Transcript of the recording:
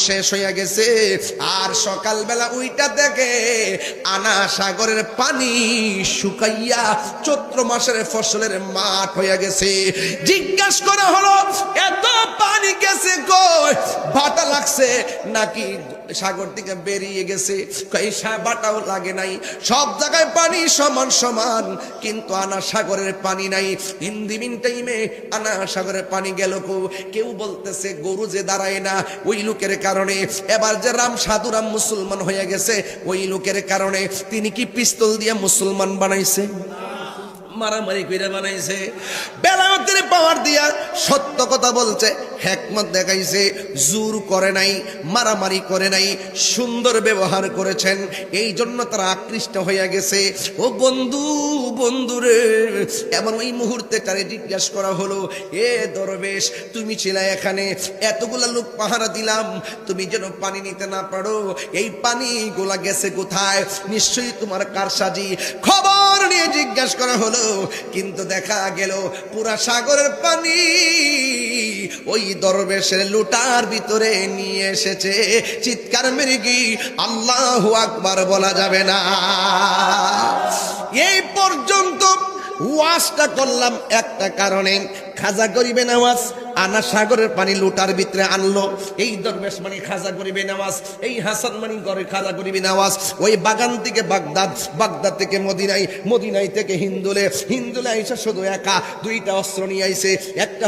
শেষ হইয়া গেছে। আর সকালবেলা উইটা দেখে আনা সাগরের পানি শুকাইয়া চৈত্র মাসের ফসলের মাঠ হইয়া গেছে। জিজ্ঞাসা করা হলো এত পানি গেছে কই? বাটা লাগছে নাকি সাগর থেকে বেরিয়ে গেছে? এই বাটাও লাগে নাই, সব জায়গায় পানি সমান সমান, কিন্তু আনা সাগরের পানি নাই। ইন্দিমিন টাইমে আনা সাগরের পানি গেল কো? কেউ বলতেছে গরু যে দাঁড়ায় না ওই লোকের কারণে। এবার যে রাম সাধুরাম মুসলমান হয়ে গেছে ওই লোকের কারণে। তিনি কি পিস্তল দিয়ে মুসলমান বানাইছে? মারামারি করে বানাইছে। বেলায়েতের পাওয়ার দিয়া সত্য কথা বলছে, হিকমত দেখাইছে, জোর করে নাই, মারামারি করে নাই, সুন্দর ব্যবহার করেছেন। এই জন্য তারা আকৃষ্ট হয়ে গেছে। ও বন্ধু, বন্ধুরে, এমন ওই মুহূর্তে তারে জিজ্ঞাসা করা হলো, এ দরবেশ তুমি ছিলে এখানে, এতগুলা লোক পাহারা দিলাম, তুমি যেন পানি নিতে না পারো, এই পানিগুলা গেছে কোথায়? নিশ্চয়ই তোমার কারসাজি। খবর নিয়ে জিজ্ঞাসা করা হলো, কিন্তু দেখা গেল পুরা সাগরের পানি ওই দরবেশের লুটার ভিতরে নিয়ে এসেছে। চিৎকার মেরে কি আল্লাহু আকবার বলা যাবে না? এই পর্যন্ত ওয়াজটা করলাম একটা কারণে, খাজা গরিবে নওয়াজ আনা সাগরের পানি লুটার ভিতরে আনলো। এই দরবেশ মানে খাজা গরিবে নওয়াজ, এই হাসান মানে ঘরে খাজা গরিবে নওয়াজ। ওই বাগান থেকে বাগদাদ, বাগদাদ থেকে মদিনায়, মদিনায় থেকে হিন্দুলে, হিন্দুলে আইসা শুধু একা দুইটা অস্ত্র নিয়ে আইছে। একটা